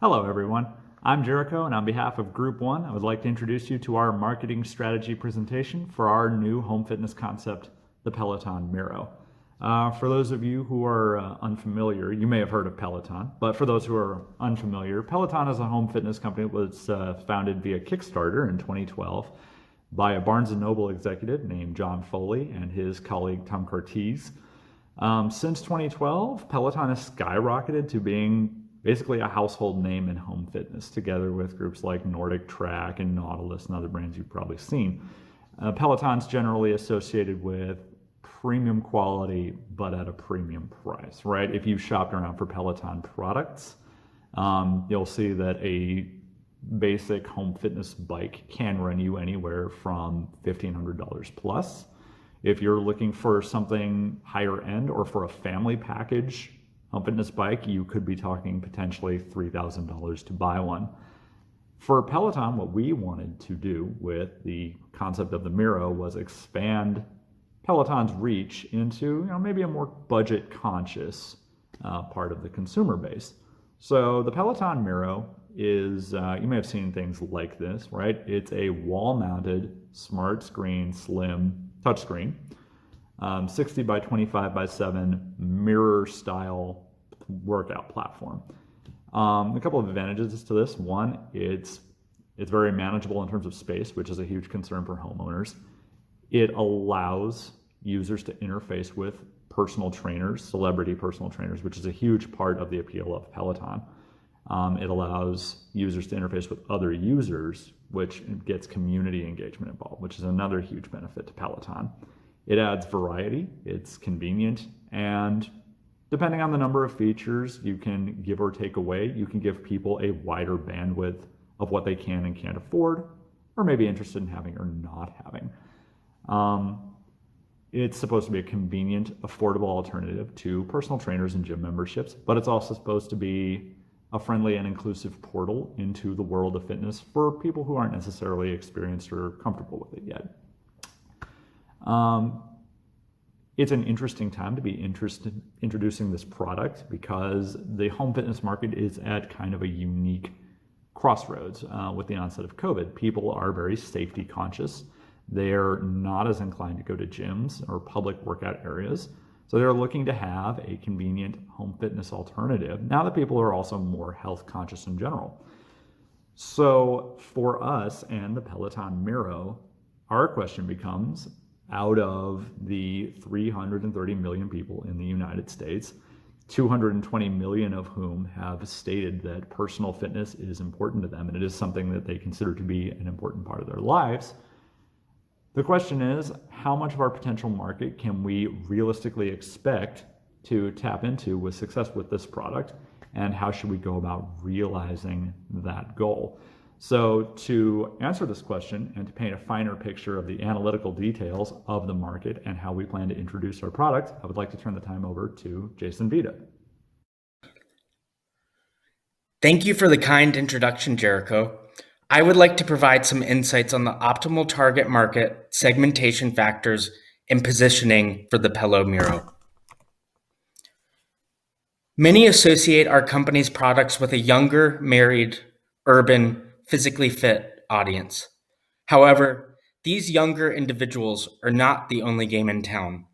Hello, everyone. I'm Jericho, and on behalf of Group 1, I would like to introduce you to our marketing strategy presentation for our new home fitness concept, the Peloton Miro. For those of you who are unfamiliar, you may have heard of Peloton, but for those who are unfamiliar, Peloton is a home fitness company that was founded via Kickstarter in 2012 by a Barnes & Noble executive named John Foley and his colleague Tom Cortese. Since 2012, Peloton has skyrocketed to being basically a household name in home fitness, together with groups like Nordic Track and Nautilus and other brands you've probably seen. Peloton's generally associated with premium quality, but at a premium price, right? If you've shopped around for Peloton products, you'll see that a basic home fitness bike can run you anywhere from $1,500 plus. If you're looking for something higher end or for a family package home fitness bike, you could be talking potentially $3,000 to buy one. For Peloton, what we wanted to do with the concept of the Miro was expand Peloton's reach into maybe a more budget conscious part of the consumer base. So the Peloton Miro is, you may have seen things like this, right? It's a wall-mounted, smart screen, slim touchscreen, 60 by 25 by 7 mirror style workout platform. A couple of advantages to this. One, it's very manageable in terms of space, which is a huge concern for homeowners. It allows users to interface with personal trainers, celebrity personal trainers, which is a huge part of the appeal of Peloton. It allows users to interface with other users, which gets community engagement involved, which is another huge benefit to Peloton. It adds variety, it's convenient, and depending on the number of features you can give or take away, you can give people a wider bandwidth of what they can and can't afford, or maybe interested in having or not having. It's supposed to be a convenient, affordable alternative to personal trainers and gym memberships, but it's also supposed to be a friendly and inclusive portal into the world of fitness for people who aren't necessarily experienced or comfortable with it yet. It's an interesting time to be introducing this product because the home fitness market is at kind of a unique crossroads with the onset of COVID. People are very safety conscious. They're not as inclined to go to gyms or public workout areas. So they're looking to have a convenient home fitness alternative now that people are also more health conscious in general. So for us and the Peloton Miro, our question becomes, out of the 330 million people in the United States, 220 million of whom have stated that personal fitness is important to them and it is something that they consider to be an important part of their lives. The question is, how much of our potential market can we realistically expect to tap into with success with this product, and how should we go about realizing that goal? So to answer this question and to paint a finer picture of the analytical details of the market and how we plan to introduce our product, I would like to turn the time over to Jason Vita. Thank you for the kind introduction, Jericho. I would like to provide some insights on the optimal target market, segmentation factors, and positioning for the Pelo Miro. Many associate our company's products with a younger, married, urban, physically fit audience. However, these younger individuals are not the only game in town.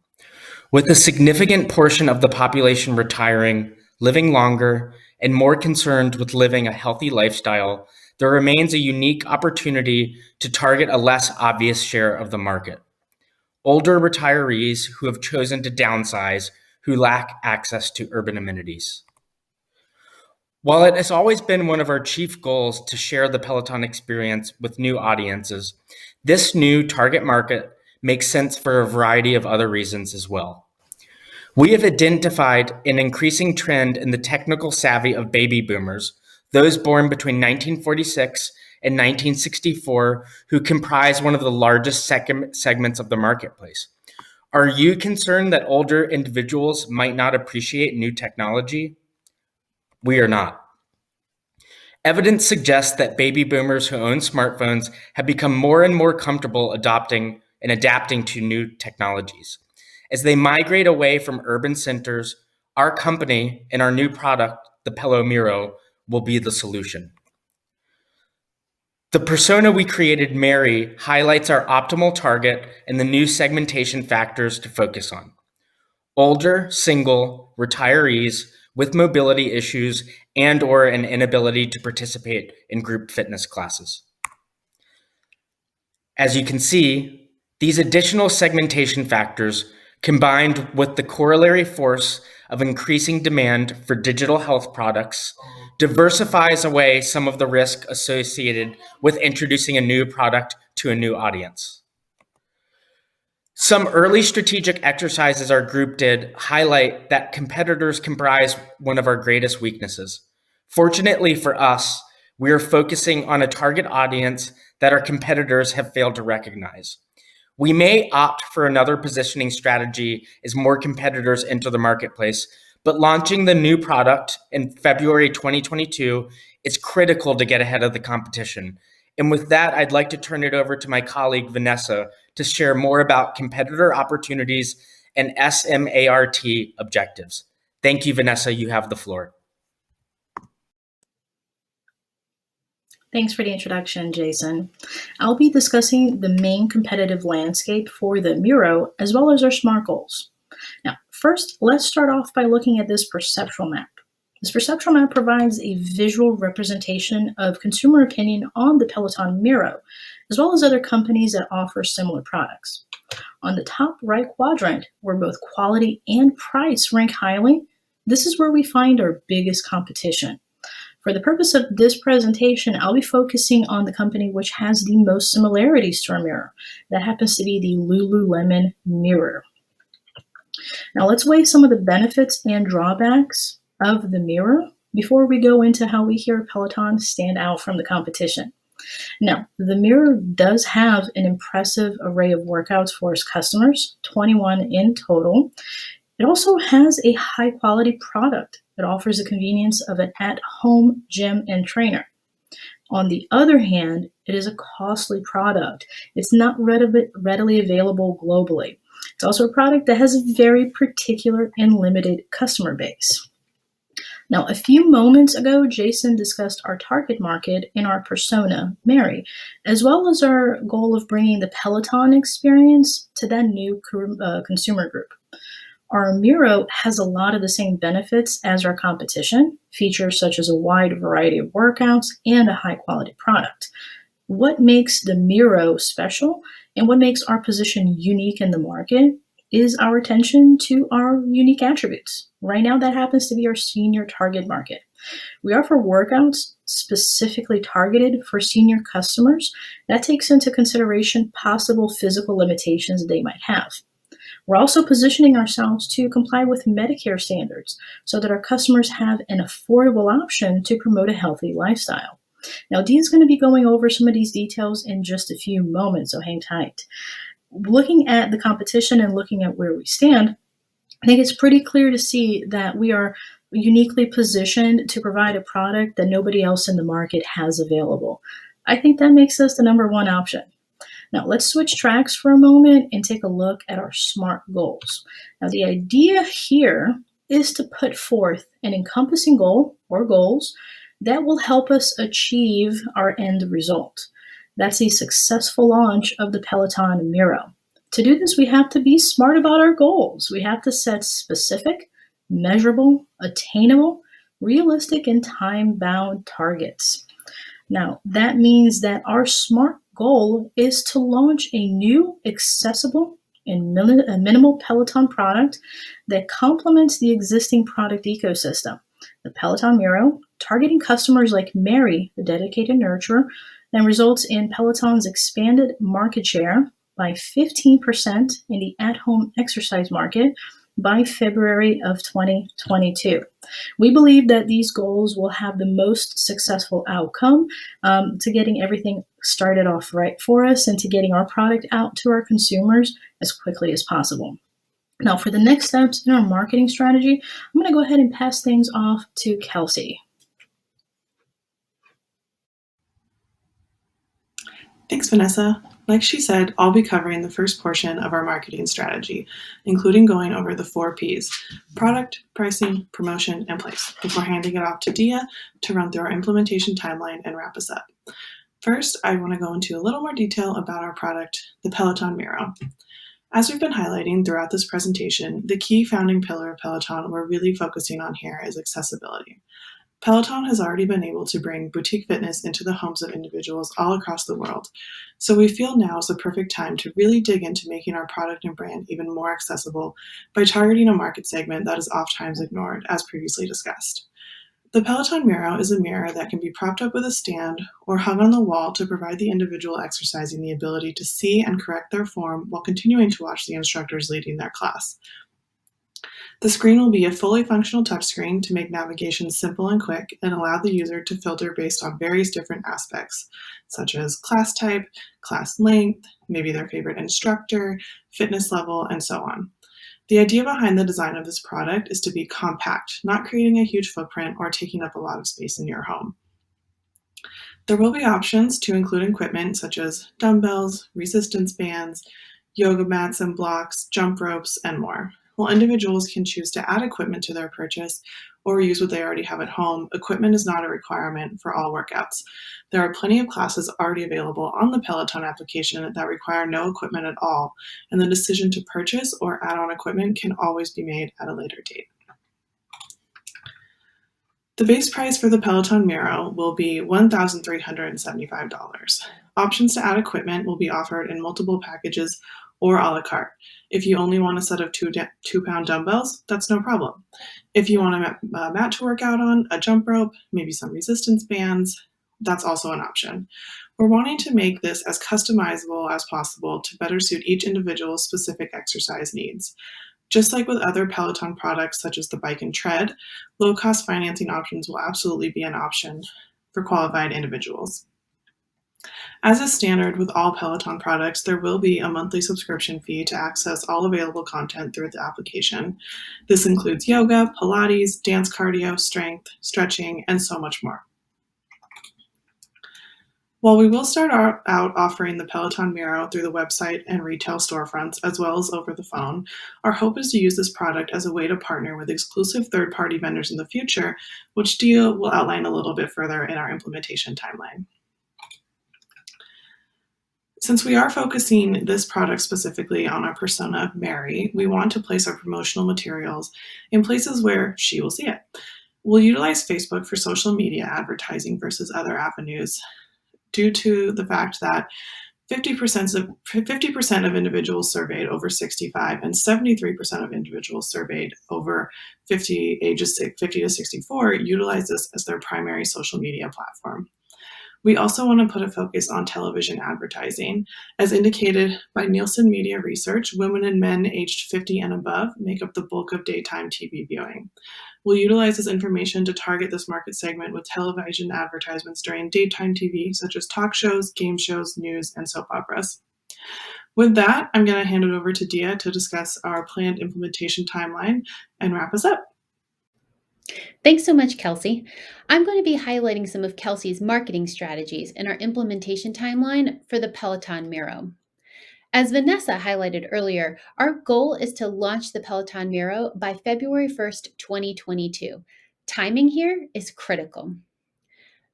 With a significant portion of the population retiring, living longer, and more concerned with living a healthy lifestyle, there remains a unique opportunity to target a less obvious share of the market. Older retirees who have chosen to downsize, who lack access to urban amenities. While it has always been one of our chief goals to share the Peloton experience with new audiences, this new target market makes sense for a variety of other reasons as well. We have identified an increasing trend in the technical savvy of baby boomers, those born between 1946 and 1964, who comprise one of the largest segments of the marketplace. Are you concerned that older individuals might not appreciate new technology? We are not. Evidence suggests that baby boomers who own smartphones have become more and more comfortable adopting and adapting to new technologies. As they migrate away from urban centers, our company and our new product, the Pelo Miro, will be the solution. The persona we created, Mary, highlights our optimal target and the new segmentation factors to focus on. Older, single, retirees with mobility issues and/or an inability to participate in group fitness classes. As you can see, these additional segmentation factors, combined with the corollary force of increasing demand for digital health products, diversifies away some of the risk associated with introducing a new product to a new audience. Some early strategic exercises our group did highlight that competitors comprise one of our greatest weaknesses. Fortunately for us, we are focusing on a target audience that our competitors have failed to recognize. We may opt for another positioning strategy as more competitors enter the marketplace, but launching the new product in February 2022 is critical to get ahead of the competition. And with that, I'd like to turn it over to my colleague, Vanessa, to share more about competitor opportunities and SMART objectives. Thank you, Vanessa. You have the floor. Thanks for the introduction, Jason. I'll be discussing the main competitive landscape for the Miro, as well as our SMART goals. Now, first, let's start off by looking at this perceptual map. This perceptual map provides a visual representation of consumer opinion on the Peloton Miro, as well as other companies that offer similar products. On the top right quadrant, where both quality and price rank highly, this is where we find our biggest competition. For the purpose of this presentation, I'll be focusing on the company which has the most similarities to our Miro. That happens to be the Lululemon Miro. Now let's weigh some of the benefits and drawbacks of the Miro before we go into how we here at Peloton stand out from the competition. Now, the Miro does have an impressive array of workouts for its customers, 21 in total. It also has a high-quality product that offers the convenience of an at-home gym and trainer. On the other hand, it is a costly product. It's not readily available globally. It's also a product that has a very particular and limited customer base. Now, a few moments ago, Jason discussed our target market and our persona, Mary, as well as our goal of bringing the Peloton experience to that new consumer group. Our Miro has a lot of the same benefits as our competition, features such as a wide variety of workouts and a high-quality product. What makes the Miro special and what makes our position unique in the market is our attention to our unique attributes. Right now, that happens to be our senior target market. We offer workouts specifically targeted for senior customers that takes into consideration possible physical limitations they might have. We're also positioning ourselves to comply with Medicare standards so that our customers have an affordable option to promote a healthy lifestyle. Now, Dee is going to be going over some of these details in just a few moments, so hang tight. Looking at the competition and looking at where we stand, I think it's pretty clear to see that we are uniquely positioned to provide a product that nobody else in the market has available. I think that makes us the number one option. Now, let's switch tracks for a moment and take a look at our SMART goals. Now, the idea here is to put forth an encompassing goal or goals that will help us achieve our end result. That's a successful launch of the Peloton Miro. To do this, we have to be smart about our goals. We have to set specific, measurable, attainable, realistic, and time-bound targets. Now, that means that our SMART goal is to launch a new, accessible, and minimal Peloton product that complements the existing product ecosystem. The Peloton Miro, targeting customers like Mary, the dedicated nurturer, and results in Peloton's expanded market share by 15% in the at-home exercise market by February of 2022. We believe that these goals will have the most successful outcome to getting everything started off right for us and to getting our product out to our consumers as quickly as possible. Now, for the next steps in our marketing strategy, I'm going to go ahead and pass things off to Kelsey. Thanks, Vanessa. Like she said, I'll be covering the first portion of our marketing strategy, including going over the 4 Ps: product, pricing, promotion, and place, before handing it off to Dia to run through our implementation timeline and wrap us up. First, I want to go into a little more detail about our product, the Peloton Miro. As we've been highlighting throughout this presentation, the key founding pillar of Peloton we're really focusing on here is accessibility. Peloton has already been able to bring boutique fitness into the homes of individuals all across the world, so we feel now is the perfect time to really dig into making our product and brand even more accessible by targeting a market segment that is oftentimes ignored, as previously discussed. The Peloton Miro is a mirror that can be propped up with a stand or hung on the wall to provide the individual exercising the ability to see and correct their form while continuing to watch the instructors leading their class. The screen will be a fully functional touchscreen to make navigation simple and quick and allow the user to filter based on various different aspects, such as class type, class length, maybe their favorite instructor, fitness level, and so on. The idea behind the design of this product is to be compact, not creating a huge footprint or taking up a lot of space in your home. There will be options to include equipment such as dumbbells, resistance bands, yoga mats and blocks, jump ropes, and more. While individuals can choose to add equipment to their purchase or use what they already have at home, equipment is not a requirement for all workouts. There are plenty of classes already available on the Peloton application that require no equipment at all, and the decision to purchase or add on equipment can always be made at a later date. The base price for the Peloton Miro will be $1,375. Options to add equipment will be offered in multiple packages or a la carte. If you only want a set of 2-pound dumbbells, that's no problem. If you want a mat to work out on, a jump rope, maybe some resistance bands, that's also an option. We're wanting to make this as customizable as possible to better suit each individual's specific exercise needs. Just like with other Peloton products such as the bike and tread, low-cost financing options will absolutely be an option for qualified individuals. As is standard with all Peloton products, there will be a monthly subscription fee to access all available content through the application. This includes yoga, Pilates, dance cardio, strength, stretching, and so much more. While we will start out offering the Peloton Miro through the website and retail storefronts, as well as over the phone, our hope is to use this product as a way to partner with exclusive third-party vendors in the future, which Dia will outline a little bit further in our implementation timeline. Since we are focusing this product specifically on our persona of Mary, we want to place our promotional materials in places where she will see it. We'll utilize Facebook for social media advertising versus other avenues, due to the fact that 50% of individuals surveyed over 65 and 73% of individuals surveyed over ages 50 to 64 utilize this as their primary social media platform. We also want to put a focus on television advertising. As indicated by Nielsen Media Research, women and men aged 50 and above make up the bulk of daytime TV viewing. We'll utilize this information to target this market segment with television advertisements during daytime TV, such as talk shows, game shows, news, and soap operas. With that, I'm going to hand it over to Dia to discuss our planned implementation timeline and wrap us up. Thanks so much, Kelsey. I'm going to be highlighting some of Kelsey's marketing strategies in our implementation timeline for the Peloton Miro. As Vanessa highlighted earlier, our goal is to launch the Peloton Miro by February 1st, 2022. Timing here is critical.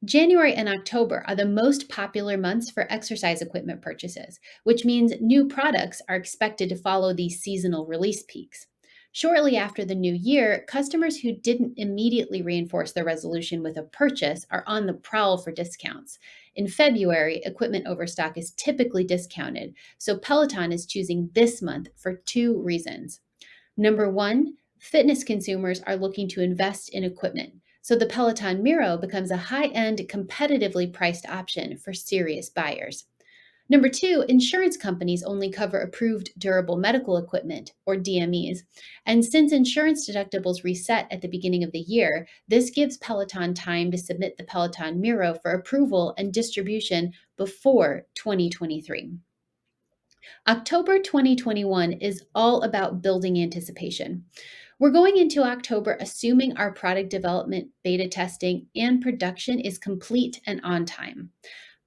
January and October are the most popular months for exercise equipment purchases, which means new products are expected to follow these seasonal release peaks. Shortly after the new year, customers who didn't immediately reinforce their resolution with a purchase are on the prowl for discounts. In February, equipment overstock is typically discounted, so Peloton is choosing this month for 2 reasons. Number 1, fitness consumers are looking to invest in equipment, so the Peloton Miro becomes a high-end, competitively priced option for serious buyers. Number 2, insurance companies only cover approved durable medical equipment, or DMEs, and since insurance deductibles reset at the beginning of the year, this gives Peloton time to submit the Peloton Miro for approval and distribution before 2023. October 2021 is all about building anticipation. We're going into October assuming our product development, beta testing, and production is complete and on time.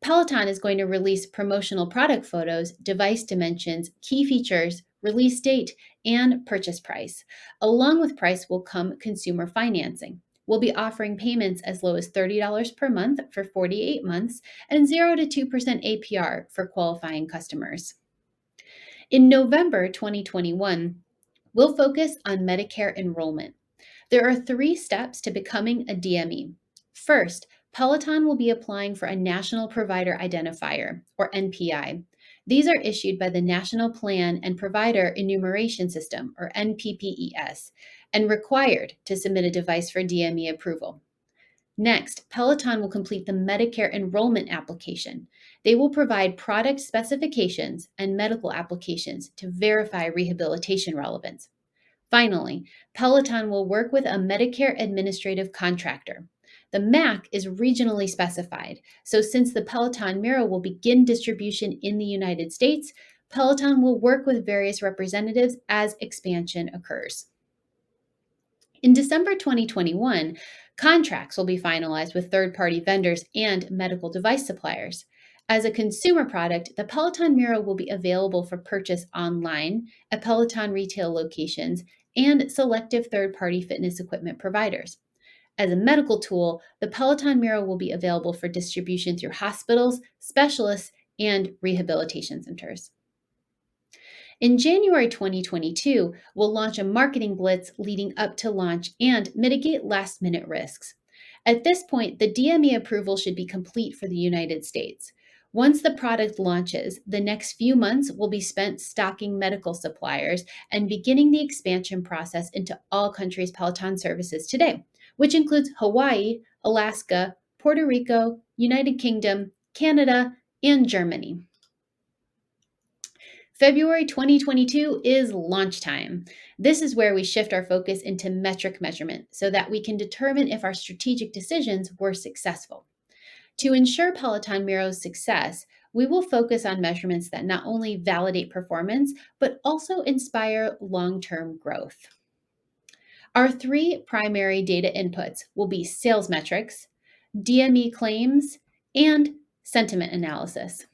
Peloton is going to release promotional product photos, device dimensions, key features, release date, and purchase price. Along with price will come consumer financing. We'll be offering payments as low as $30 per month for 48 months and 0 to 2% APR for qualifying customers. In November 2021, we'll focus on Medicare enrollment. There are 3 steps to becoming a DME. First, Peloton will be applying for a National Provider Identifier, or NPI. These are issued by the National Plan and Provider Enumeration System, or NPPES, and required to submit a device for DME approval. Next, Peloton will complete the Medicare enrollment application. They will provide product specifications and medical applications to verify rehabilitation relevance. Finally, Peloton will work with a Medicare administrative contractor. The MAC is regionally specified, so since the Peloton Miro will begin distribution in the United States, Peloton will work with various representatives as expansion occurs. In December 2021, contracts will be finalized with third-party vendors and medical device suppliers. As a consumer product, the Peloton Miro will be available for purchase online at Peloton retail locations and selective third-party fitness equipment providers. As a medical tool, the Peloton Miro will be available for distribution through hospitals, specialists, and rehabilitation centers. In January 2022, we'll launch a marketing blitz leading up to launch and mitigate last-minute risks. At this point, the DME approval should be complete for the United States. Once the product launches, the next few months will be spent stocking medical suppliers and beginning the expansion process into all countries Peloton services today, which includes Hawaii, Alaska, Puerto Rico, United Kingdom, Canada, and Germany. February 2022 is launch time. This is where we shift our focus into metric measurement so that we can determine if our strategic decisions were successful. To ensure Peloton Miro's success, we will focus on measurements that not only validate performance, but also inspire long-term growth. Our 3 primary data inputs will be sales metrics, DME claims, and sentiment analysis.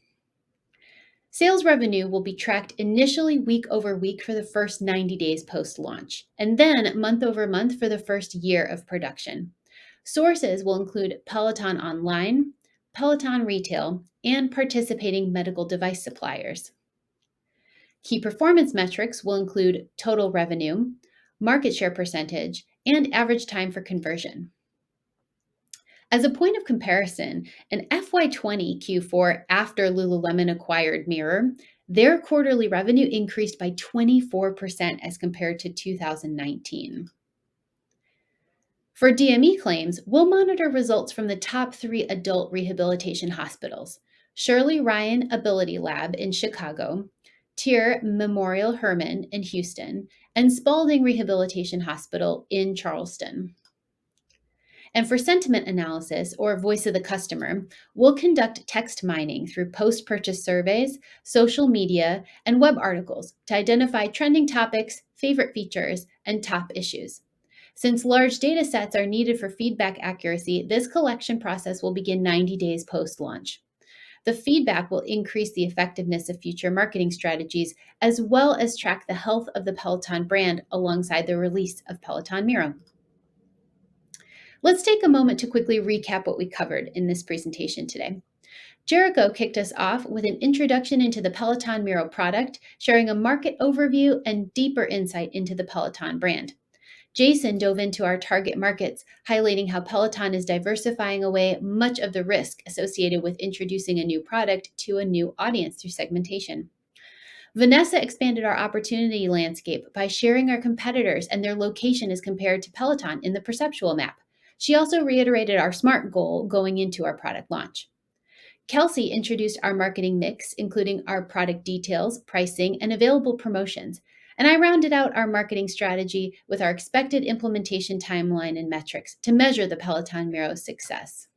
Sales revenue will be tracked initially week over week for the first 90 days post-launch, and then month over month for the first year of production. Sources will include Peloton Online, Peloton Retail, and participating medical device suppliers. Key performance metrics will include total revenue, market share percentage, and average time for conversion. As a point of comparison, in FY20 Q4 after Lululemon acquired Miro, their quarterly revenue increased by 24% as compared to 2019. For DME claims, we'll monitor results from the top 3 adult rehabilitation hospitals: Shirley Ryan Ability Lab in Chicago, Tier Memorial Hermann in Houston, and Spalding Rehabilitation Hospital in Charleston. And for sentiment analysis, or voice of the customer, we'll conduct text mining through post-purchase surveys, social media, and web articles to identify trending topics, favorite features, and top issues. Since large data sets are needed for feedback accuracy, this collection process will begin 90 days post-launch. The feedback will increase the effectiveness of future marketing strategies, as well as track the health of the Peloton brand alongside the release of Peloton Miro. Let's take a moment to quickly recap what we covered in this presentation today. Jericho kicked us off with an introduction into the Peloton Miro product, sharing a market overview and deeper insight into the Peloton brand. Jason dove into our target markets, highlighting how Peloton is diversifying away much of the risk associated with introducing a new product to a new audience through segmentation. Vanessa expanded our opportunity landscape by sharing our competitors and their location as compared to Peloton in the perceptual map. She also reiterated our SMART goal going into our product launch. Kelsey introduced our marketing mix, including our product details, pricing, and available promotions. And I rounded out our marketing strategy with our expected implementation timeline and metrics to measure the Peloton Miro's success.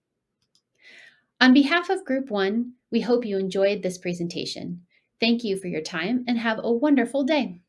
On behalf of Group 1, we hope you enjoyed this presentation. Thank you for your time and have a wonderful day.